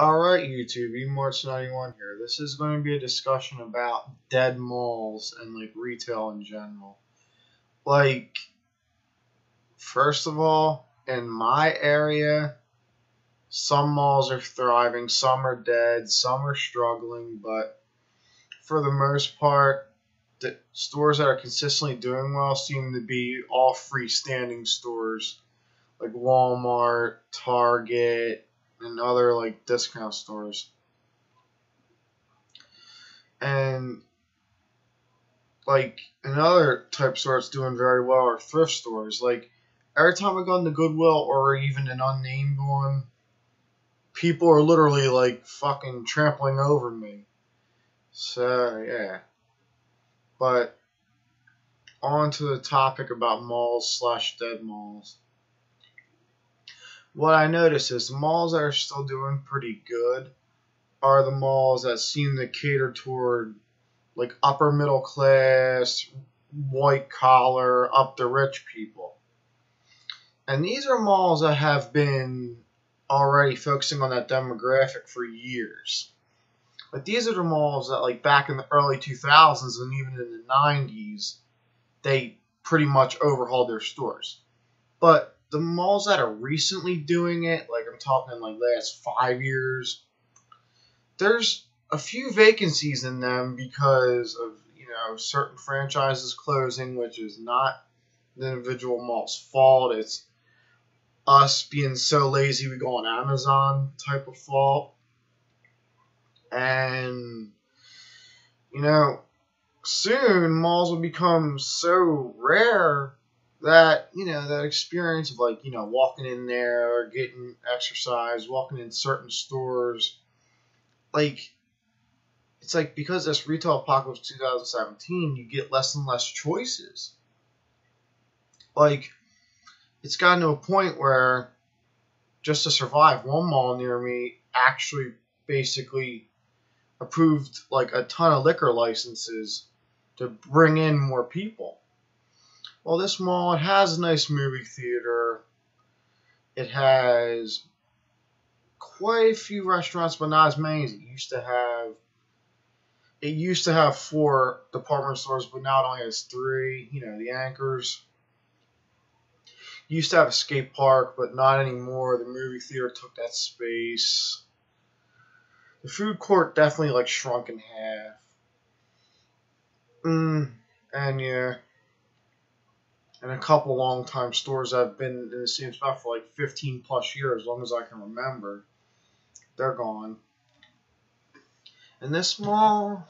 Alright, YouTube, eMarts91 here. This is going to be a discussion about dead malls and retail in general. First of all, in my area, some malls are thriving, some are dead, some are struggling, but for the most part, the stores that are consistently doing well seem to be all freestanding stores like Walmart, Target, and other discount stores. And another type of store that's doing very well are thrift stores. Every time I go into Goodwill or even an unnamed one, people are literally fucking trampling over me. So yeah. But on to the topic about malls slash dead malls. What I notice is the malls that are still doing pretty good are the malls that seem to cater toward upper middle class, white collar, up to rich people. And these are malls that have been already focusing on that demographic for years. These are the malls that back in the early 2000s and even in the 90s, they pretty much overhauled their stores. But the malls that are recently doing it, I'm talking last 5 years, there's a few vacancies in them because of certain franchises closing, which is not the individual mall's fault. It's us being so lazy we go on Amazon type of fault. And soon malls will become so rare that that experience of walking in there, getting exercise, walking in certain stores, it's because this retail apocalypse 2017, you get less and less choices. It's gotten to a point where just to survive, one mall near me actually basically approved a ton of liquor licenses to bring in more people. Well, this mall, it has a nice movie theater. It has quite a few restaurants, but not as many as it used to have. It used to have 4 department stores, but now it only has 3. The anchors. It used to have a skate park, but not anymore. The movie theater took that space. The food court definitely shrunk in half. And yeah. And a couple long-time stores that have been in the same spot for 15 plus years, as long as I can remember. They're gone. And this mall,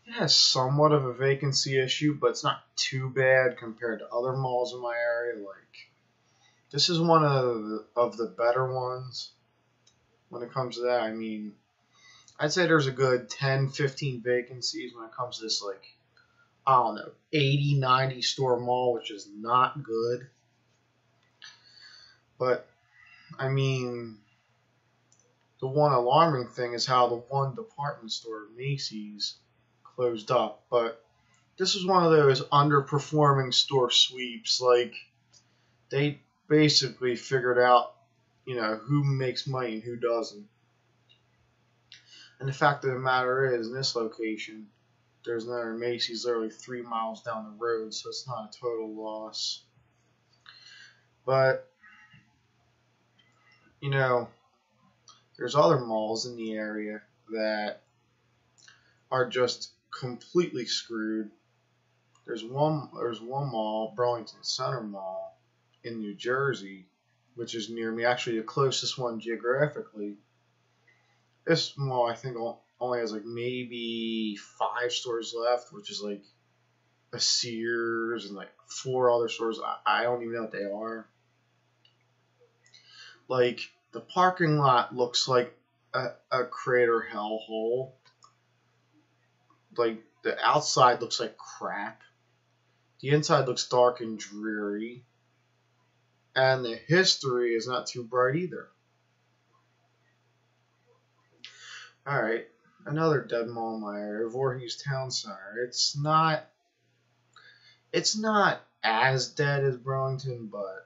it has somewhat of a vacancy issue, but it's not too bad compared to other malls in my area. This is one of the better ones when it comes to that. I mean, I'd say there's a good 10, 15 vacancies when it comes to this, I don't know, 80, 90 store mall, which is not good. But, I mean, the one alarming thing is how the one department store, Macy's, closed up. But this was one of those underperforming store sweeps. They basically figured out, who makes money and who doesn't. And the fact of the matter is, in this location, there's another Macy's literally 3 miles down the road, so it's not a total loss. But, there's other malls in the area that are just completely screwed. There's one mall, Burlington Center Mall, in New Jersey, which is near me, actually the closest one geographically. This mall, I think, only has maybe 5 stores left, which is a Sears and 4 other stores. I don't even know what they are. The parking lot looks like a crater hellhole. The outside looks like crap. The inside looks dark and dreary. And the history is not too bright either. Alright, another dead mall in my area, Voorhees Town Center. It's not as dead as Burlington, but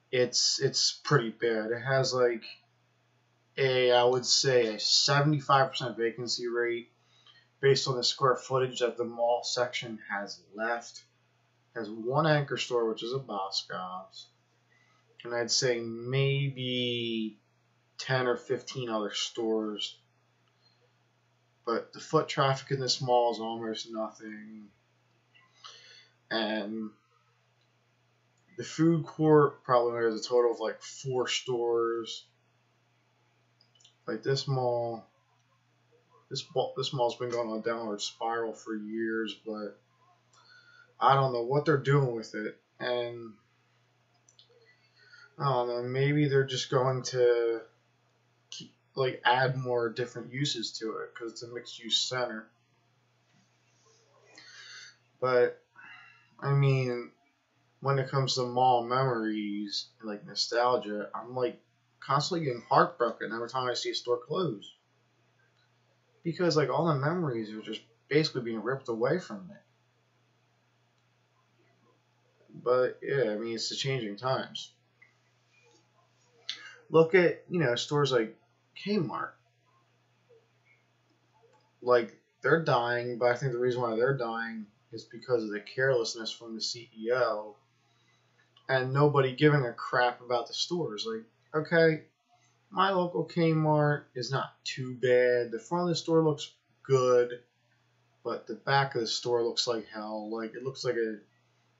it's pretty bad. It has I would say a 75% vacancy rate based on the square footage that the mall section has left. Has one anchor store, which is a Boscov's, and I'd say maybe 10 or 15 other stores. But the foot traffic in this mall is almost nothing. And the food court probably has a total of like 4 stores. Like this mall's been going on a downward spiral for years, but I don't know what they're doing with it. And I don't know, maybe they're just going to add more different uses to it because it's a mixed use center. But I mean, when it comes to mall memories and like nostalgia, I'm like constantly getting heartbroken every time I see a store close. Because like all the memories are just basically being ripped away from me. But yeah, I mean it's the changing times. Look at, stores like Kmart. Like they're dying, but I think the reason why they're dying is because of the carelessness from the CEO and nobody giving a crap about the stores. Like, okay, my local Kmart is not too bad. The front of the store looks good, but the back of the store looks like hell. Like, it looks like a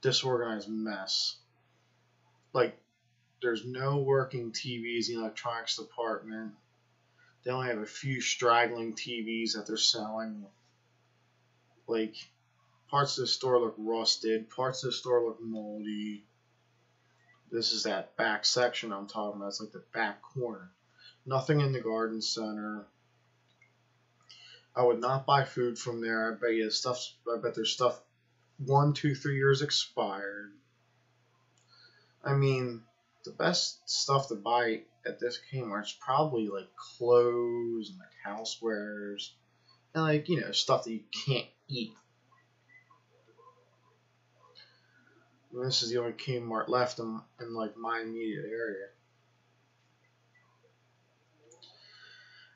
disorganized mess. Like, there's no working TVs in the electronics department. They only have a few straggling TVs that they're selling. Like, parts of the store look rusted. Parts of the store look moldy. This is that back section I'm talking about. It's like the back corner. Nothing in the garden center. I would not buy food from there. I bet there's stuff 1, 2, 3 years expired. I mean, the best stuff to buy at this Kmart is probably like clothes and like housewares and like, stuff that you can't eat. And this is the only Kmart left in like my immediate area.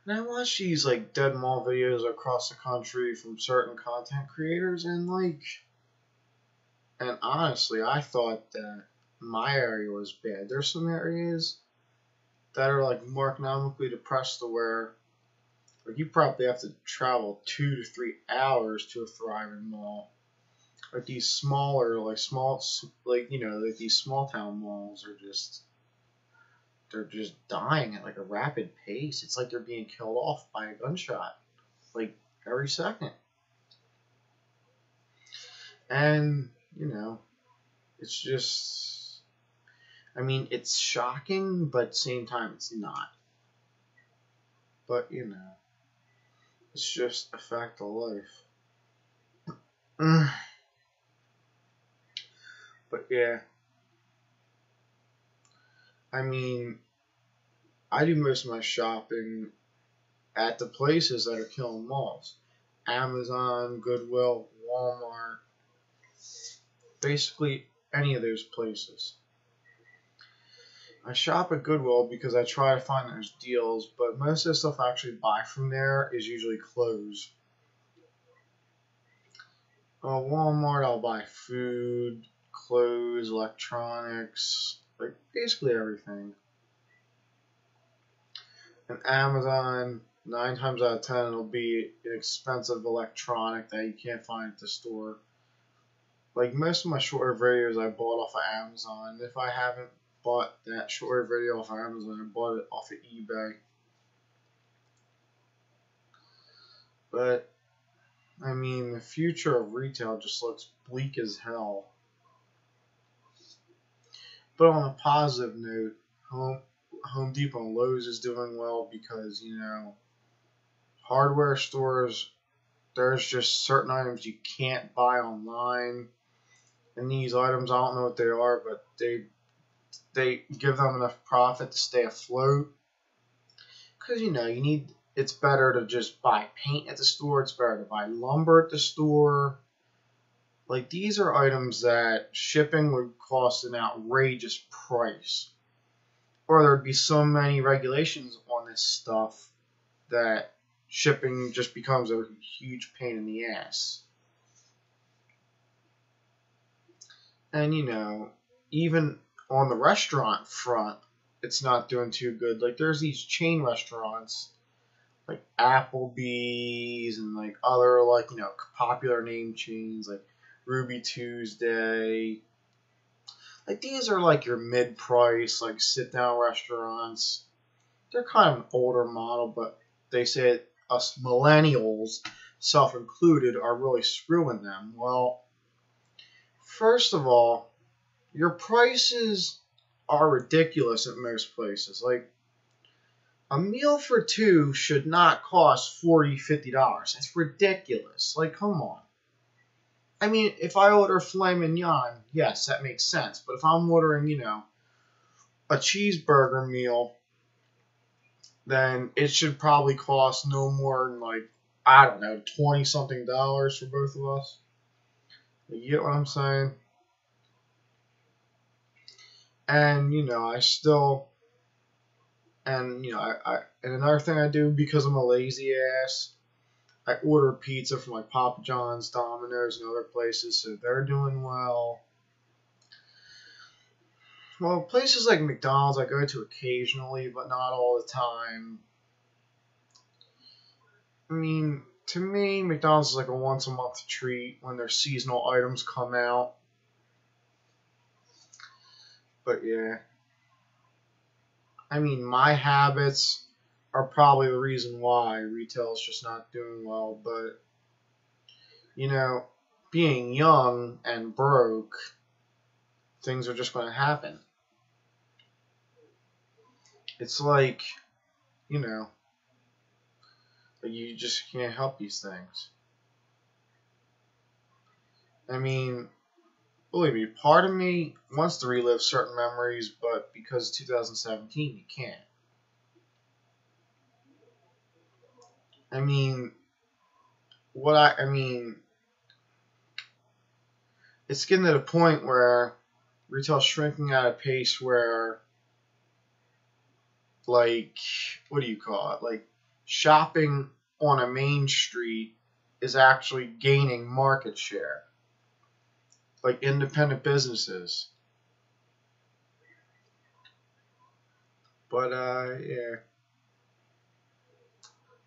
And I watch these like dead mall videos across the country from certain content creators, and honestly, I thought that my area was bad. There's some areas that are like more economically depressed to where like you probably have to travel 2 to 3 hours to a thriving mall. Like these smaller, like these small town malls are they're just dying at like a rapid pace. It's like they're being killed off by a gunshot, like every second. And, it's just, I mean, it's shocking, but at the same time, it's not. But, it's just a fact of life. But yeah, I mean, I do most of my shopping at the places that are killing malls. Amazon, Goodwill, Walmart, basically any of those places. I shop at Goodwill because I try to find those deals, but most of the stuff I actually buy from there is usually clothes. Walmart, I'll buy food, clothes, electronics, like basically everything. And Amazon, 9 times out of 10, it'll be an expensive electronic that you can't find at the store. Like most of my shorter videos I bought off of Amazon. If I haven't bought that shorter video off of Amazon, I bought it off of eBay. But I mean, the future of retail just looks bleak as hell. But on a positive note, Home Depot and Lowe's is doing well because, hardware stores, there's just certain items you can't buy online. And these items, I don't know what they are, but they give them enough profit to stay afloat. Because, it's better to just buy paint at the store. It's better to buy lumber at the store. Like, these are items that shipping would cost an outrageous price. or there'd be so many regulations on this stuff that shipping just becomes a huge pain in the ass. And even on the restaurant front, it's not doing too good. Like there's these chain restaurants like Applebee's and like other like popular name chains like Ruby Tuesday. Like these are like your mid-price like sit-down restaurants. They're kind of an older model, but they say us millennials, self-included, are really screwing them. Well, first of all, your prices are ridiculous at most places. Like a meal for two should not cost $40, $50. That's ridiculous. Like, come on. I mean, if I order filet mignon, yes, that makes sense. But if I'm ordering, a cheeseburger meal, then it should probably cost no more than like, I don't know, $20-something for both of us. You get what I'm saying? And, I still, and, and another thing I do because I'm a lazy ass, I order pizza from like Papa John's, Domino's, and other places, so they're doing well. Well, places like McDonald's I go to occasionally, but not all the time. I mean, to me, McDonald's is like a once-a-month treat when their seasonal items come out. But yeah. I mean, my habits are probably the reason why retail is just not doing well, but being young and broke, things are just going to happen. It's like, you just can't help these things. I mean, believe me, part of me wants to relive certain memories, but because 2017, you can't. I mean, it's getting to the point where retail's shrinking at a pace where, like, what do you call it? Like, shopping on a main street is actually gaining market share. Like independent businesses. But, yeah.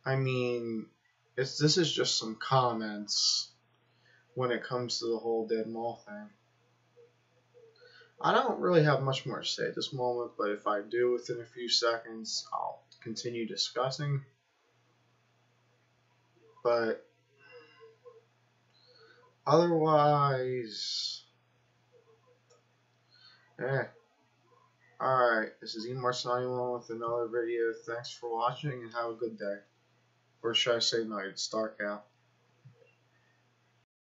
I mean, this is just some comments when it comes to the whole dead mall thing. I don't really have much more to say at this moment, but if I do within a few seconds, I'll continue discussing. But otherwise, Alright, this is eMarch91 with another video. Thanks for watching and have a good day. Or should I say night? It's dark out.